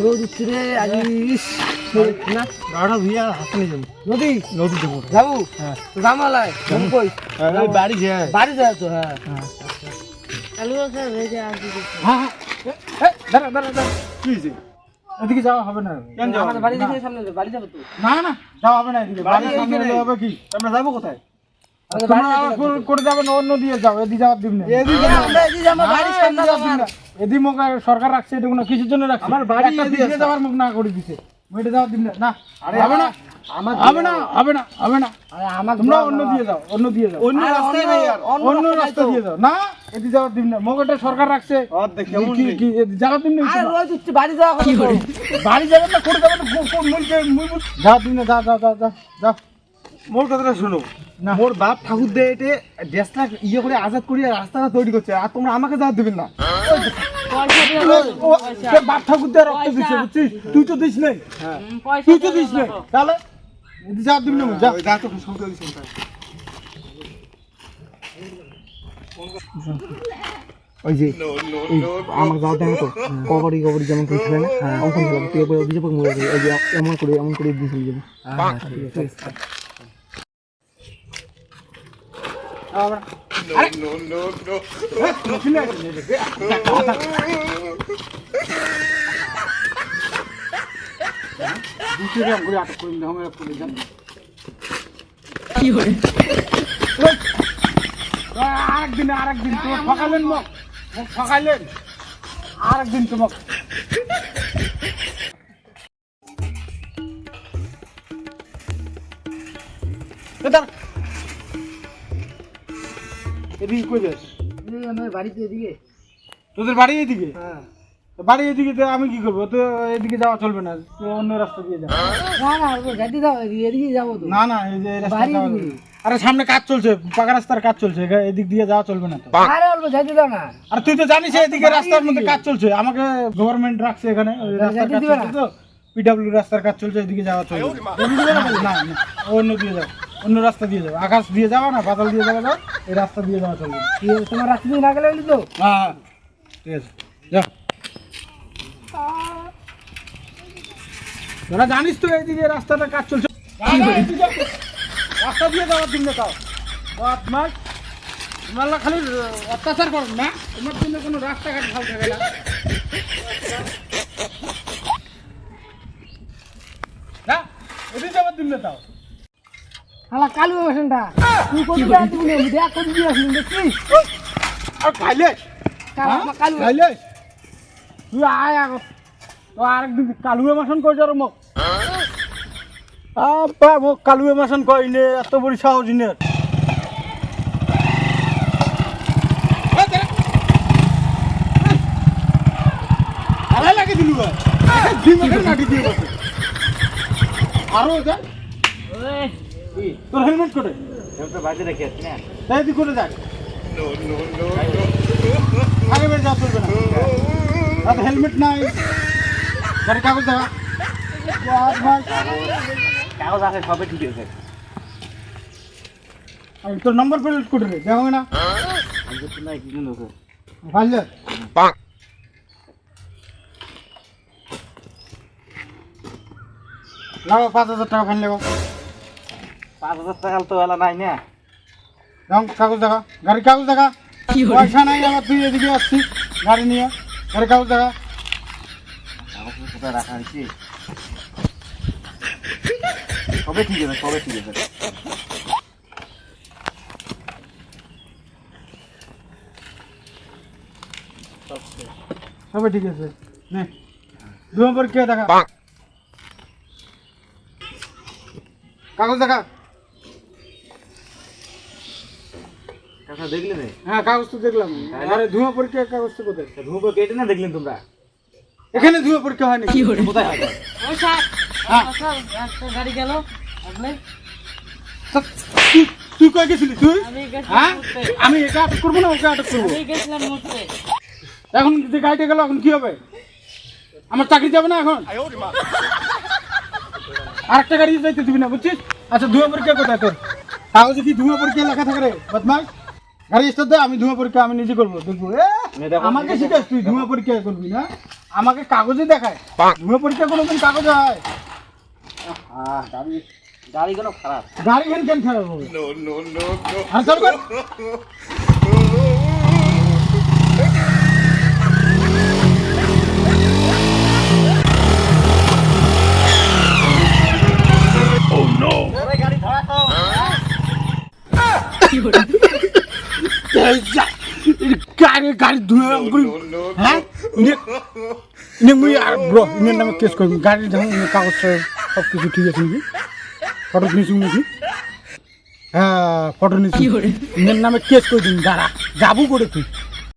রোদ উঠছে রে আজিস না গাড়া ভিয়া হাসনে যাবো নদী যাবো হ্যাঁ তো জামালায় কোন কই বাড়ি যায় তো হ্যাঁ চালু আছে রে যা আসি হ্যাঁ হ্যাঁ দাঁড়া কি হইছে এদিকে যাওয়া হবে না কেন যাও আমাদের বাড়ি দিকে সামনে বাড়ি যাবে তো না না যাওয়া হবে না এদিকে বাড়ি সামনে হবে কি আমরা যাবো কোথায় তোমরা করে যাবেন অন্য দিয়ে যাও এদিকে যাওয়ার দিন না এদিকে আমরা এদিকে যাব বাড়ির সামনে যাব না এদিকে মুখ সরকার রাখছে এটা কোনো কিছুর জন্য রাখছে আমার বাড়ি এদিকে যাওয়ার মুখ না করে দিছে ওইটা যাওয়ার দিন না হবে না হবে না আরে আমার তোমরা অন্য দিয়ে যাও অন্য রাস্তা নেই আর অন্য রাস্তা দিয়ে যাও না এদিকে যাওয়ার দিন না মুখটা সরকার রাখছে কি যাওয়ার দিন না আরে রোজ হচ্ছে বাড়ি যাওয়া কি করে বাড়ি যাবেন না করে যাবেন মুই যাওয়ার দিন না যা মোর কথাটা শোনো মোর বাপ ঠাকুর দে এটে দেশটা ইয়ে করে আজাদ করিয়া রাস্তাটা তৈরি করছে আর তোমরা আমাকে যাওয়ার দেবেন না বাপ ঠাকুর দে রক্ত দিচ্ছে বুঝছিস তুই তো দিস নাই তুই তো দিস নাই তাহলে যাওয়ার দিবি না যা তো শুনতে দিস ওই যে আমার যাওয়ার দেন তো কবাডি যেমন খেলছিল না অঙ্কন খেলা তুই একবার অভিযোগ মরে এই যে এমন করে দিয়েছিল যাবো ঠিক আছে আরেকদিন ঠকাইলেন আরেকদিন তোমাকে এদিকে কই যাস আমার বাড়িতে এদিকে তোদের বাড়ি এদিকে হ্যাঁ বাড়ি এদিকে তো আমি কি করবো তো এদিকে যাওয়া চলবে না তো অন্য রাস্তা দিয়ে যাও না গাড়ি দাও এদিকে যাবো তো না এই যে রাস্তা আরে সামনে কাজ চলছে পাকা রাস্তার কাজ চলছে এদিক দিয়ে যাওয়া চলবে না তো আরে অল্প যাইতে দাও না আর তুই তো জানিস এদিকে রাস্তার মধ্যে কাজ চলছে আমাকে গভর্নমেন্ট রাখছে এখানে রাস্তার কাজ চলছে তো পিডব্লিউ রাস্তার কাজ চলছে এদিকে যাওয়া চলবে না অন্য দিয়ে যাও অন্য রাস্তা দিয়ে যাও আকাশ দিয়ে যাও না বাদল দিয়ে যাও এই রাস্তা দিয়ে যাওয়া চলবে তোমার রাস্তা দিয়ে না গেলে তো হ্যাঁ ঠিক আছে যাও তোরা জানিস তো এইদিকে রাস্তাটা কাজ চলছে রাস্তা দিয়ে যাওয়ার জন্য তাও তোমরা খালি অত্যাচার করো না তোমার জন্য কোনো রাস্তাঘাট ভালো থাকে না এদিকে যাওয়ার জন্য তাও হালা কালু মেশিনটা তুই কোন জায়গা তুমি দেখ কোন দিয়ে আসলি দেখছিস আর খাইলে খাইলে তুই আয় আগ তো আরেকদিন কালুয়ে মাসন কই যার মোক আপা মোক কালুয়ে মাসন কইনে এত বড় সাহস নে আলা লাগে দিলু ভাই দিমকে নাটি দিয়ে বসে আরো যা ওই তোর হেলমেট কোটে হেলমেট বাজে রেখে আছিস না তাই দি করে যাক নো আগে বের যা চলবে না আর হেলমেট নাই গাড়ি কাগজ দেখা কাগজ আছে সবে ঠিক আছে আর তোর নম্বর প্লেট কোটে রে দেখো না আমি তো নাই কি জানো স্যার ভালো পাক লাও 5000 টাকা ফাইন লাগো 5000 টাকা তো वाला নাই না দাও কাগজ দেখা গাড়ি কাগজ দেখা পয়সা নাই আমার তুই এদিকে আসছিস গাড়ি নিয়ে গাড়ি কাগজ দেখা কাগজ কোথায় রাখা আছে সবে ঠিক আছে সবে ঠিক আছে নে 2 নম্বর কে দেখা কাগজ দেখা কাগজ দেখলে না হ্যাঁ কাগজ তো দেখলাম আরে ধোঁয়া পরীক্ষা কাগজ তো কোথায় ধোঁয়া পরীক্ষা এটা না দেখলেন তোমরা এখানে ধোঁয়া পরীক্ষা হয় না কি কোথায় হয় ওই স্যার স্যার একটা গাড়ি গেল আপনি তুই কই গেছিলি তুই হ্যাঁ আমি এটা আটক করব না ওকে আটক করব আমি গেছিলাম মুছতে এখন যে গাড়িটা গেল এখন কি হবে আমার চাকরি যাবে না এখন আরেকটা গাড়ি যাইতে দিবি না বুঝছিস আচ্ছা ধোঁয়া পরীক্ষা কোথায় তোর কাগজে কি ধোঁয়া পরীক্ষা লেখা থাকে রে বদমাশ গাড়ি স্টার্ট দে আমি ধোঁয়া পরীক্ষা আমি নিজে করবো দেখবো আমাকে শিখাস তুই ধোঁয়া পরীক্ষা করবি না আমাকে কাগজে দেখায় ধুয়ে পরীক্ষা কোনোদিন কাগজে হয়? গাড়ি কেন খারাপ? গাড়ি কেন খারাপ হবে? আর চল কর। গাড়ি ধরা তো গাড়ি ধুয়ে হ্যাঁ মুই আর ব্রো ইনের নামে কেস করবি। গাড়ির যখন কাগজ সব কিছু ঠিক আছে নাকি? ফটো নিয়েছি নাকি? হ্যাঁ ফটো নিয়েছি। ইনের নামে কেস করে দিন। দাঁড়া যাবো করে তুই।